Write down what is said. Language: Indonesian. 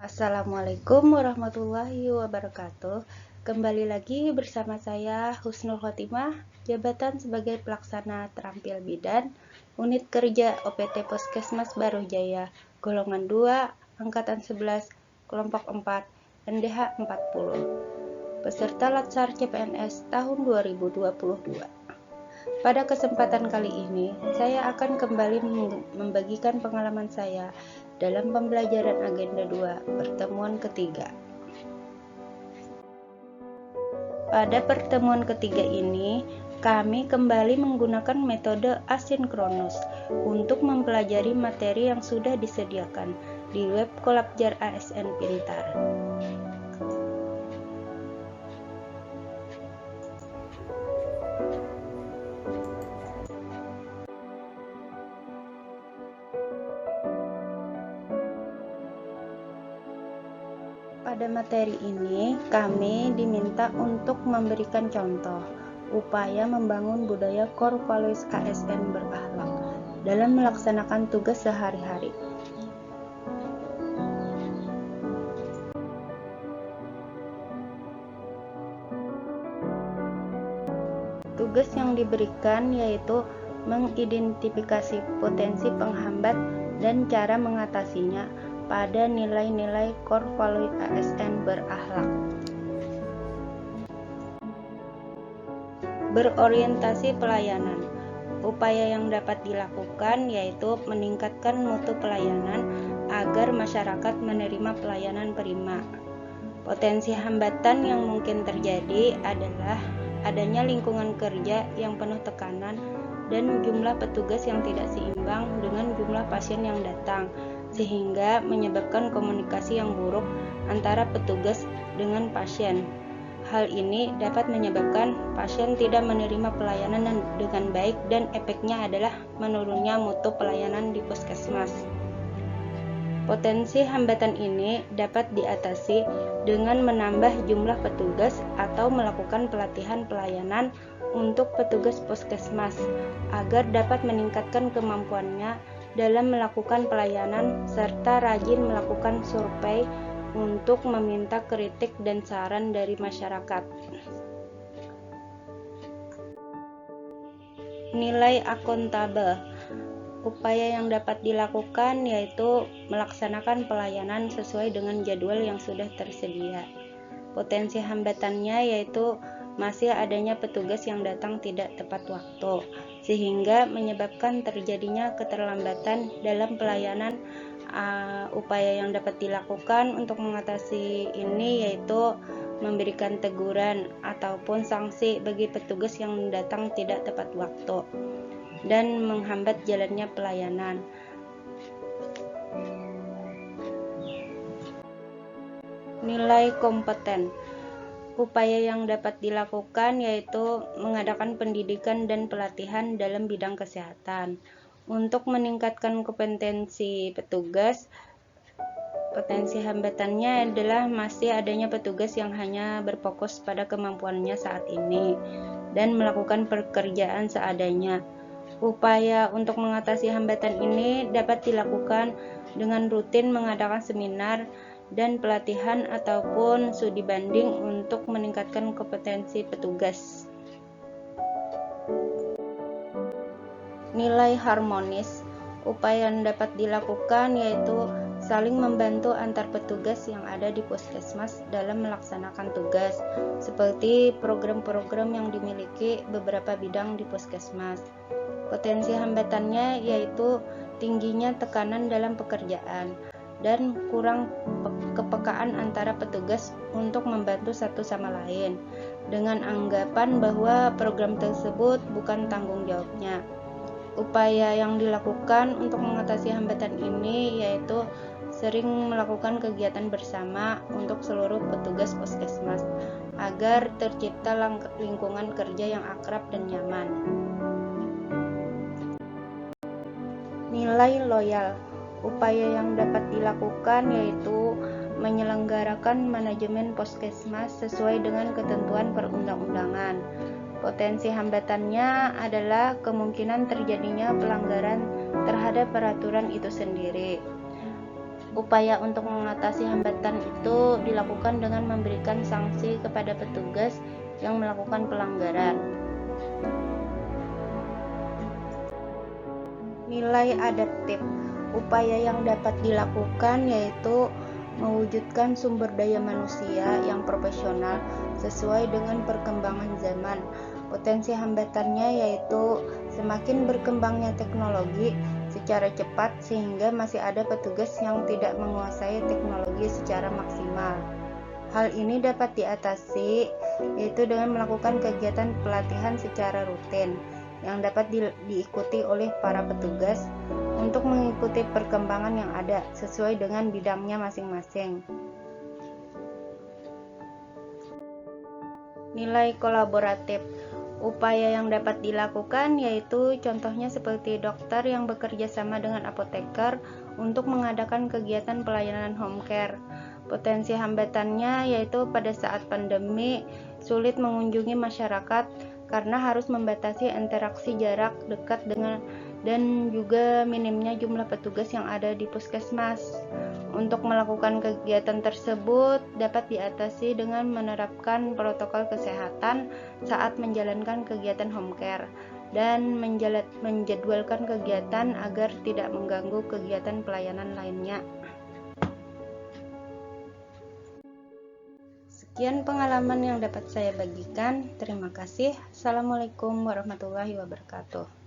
Assalamualaikum warahmatullahi wabarakatuh. Kembali lagi bersama saya Husnul Khotimah, jabatan sebagai pelaksana terampil bidan, unit kerja OPT Puskesmas Barojaya, golongan 2, angkatan 11, kelompok 4, NDH 40. Peserta Latsar CPNS tahun 2022. Pada kesempatan kali ini, saya akan kembali membagikan pengalaman saya dalam pembelajaran agenda 2, pertemuan ketiga. Pada pertemuan ketiga ini, kami kembali menggunakan metode asinkronus untuk mempelajari materi yang sudah disediakan di web Kolabjar ASN Pintar. Pada materi ini, kami diminta untuk memberikan contoh upaya membangun budaya core values ASN berakhlak dalam melaksanakan tugas sehari-hari. Tugas yang diberikan yaitu mengidentifikasi potensi penghambat dan cara mengatasinya pada nilai-nilai core value ASN berakhlak. Berorientasi pelayanan. Upaya yang dapat dilakukan yaitu meningkatkan mutu pelayanan agar masyarakat menerima pelayanan prima. Potensi hambatan yang mungkin terjadi adalah adanya lingkungan kerja yang penuh tekanan dan jumlah petugas yang tidak seimbang dengan jumlah pasien yang datang, sehingga menyebabkan komunikasi yang buruk antara petugas dengan pasien. Hal ini dapat menyebabkan pasien tidak menerima pelayanan dengan baik dan efeknya adalah menurunnya mutu pelayanan di puskesmas. Potensi hambatan ini dapat diatasi dengan menambah jumlah petugas atau melakukan pelatihan pelayanan untuk petugas puskesmas agar dapat meningkatkan kemampuannya dalam melakukan pelayanan serta rajin melakukan survei untuk meminta kritik dan saran dari masyarakat. Nilai akuntabel. Upaya yang dapat dilakukan yaitu melaksanakan pelayanan sesuai dengan jadwal yang sudah tersedia. Potensi hambatannya yaitu masih adanya petugas yang datang tidak tepat waktu, sehingga menyebabkan terjadinya keterlambatan dalam pelayanan. Upaya yang dapat dilakukan untuk mengatasi ini yaitu memberikan teguran ataupun sanksi bagi petugas yang datang tidak tepat waktu dan menghambat jalannya pelayanan. Nilai kompeten. Upaya yang dapat dilakukan yaitu mengadakan pendidikan dan pelatihan dalam bidang kesehatan untuk meningkatkan kompetensi petugas. Potensi hambatannya adalah masih adanya petugas yang hanya berfokus pada kemampuannya saat ini dan melakukan pekerjaan seadanya. Upaya untuk mengatasi hambatan ini dapat dilakukan dengan rutin mengadakan seminar dan pelatihan ataupun studi banding untuk meningkatkan kompetensi petugas. Nilai harmonis. Upaya yang dapat dilakukan yaitu saling membantu antar petugas yang ada di puskesmas dalam melaksanakan tugas, seperti program-program yang dimiliki beberapa bidang di puskesmas. Potensi hambatannya yaitu tingginya tekanan dalam pekerjaan dan kurang kepekaan antara petugas untuk membantu satu sama lain, dengan anggapan bahwa program tersebut bukan tanggung jawabnya. Upaya yang dilakukan untuk mengatasi hambatan ini yaitu sering melakukan kegiatan bersama untuk seluruh petugas puskesmas agar tercipta lingkungan kerja yang akrab dan nyaman. Nilai loyal. Upaya yang dapat dilakukan yaitu menyelenggarakan manajemen puskesmas sesuai dengan ketentuan perundang-undangan. Potensi hambatannya adalah kemungkinan terjadinya pelanggaran terhadap peraturan itu sendiri. Upaya untuk mengatasi hambatan itu dilakukan dengan memberikan sanksi kepada petugas yang melakukan pelanggaran. Nilai adaptif. Upaya yang dapat dilakukan yaitu mewujudkan sumber daya manusia yang profesional sesuai dengan perkembangan zaman. Potensi hambatannya yaitu semakin berkembangnya teknologi secara cepat sehingga masih ada petugas yang tidak menguasai teknologi secara maksimal. Hal ini dapat diatasi yaitu dengan melakukan kegiatan pelatihan secara rutin yang dapat diikuti oleh para petugas untuk mengikuti perkembangan yang ada sesuai dengan bidangnya masing-masing. Nilai kolaboratif. Upaya yang dapat dilakukan yaitu contohnya seperti dokter yang bekerja sama dengan apoteker untuk mengadakan kegiatan pelayanan home care. Potensi hambatannya yaitu pada saat pandemi sulit mengunjungi masyarakat karena harus membatasi interaksi jarak dekat dan juga minimnya jumlah petugas yang ada di puskesmas. Untuk melakukan kegiatan tersebut dapat diatasi dengan menerapkan protokol kesehatan saat menjalankan kegiatan home care dan menjadwalkan kegiatan agar tidak mengganggu kegiatan pelayanan lainnya. Sekian pengalaman yang dapat saya bagikan. Terima kasih. Assalamualaikum warahmatullahi wabarakatuh.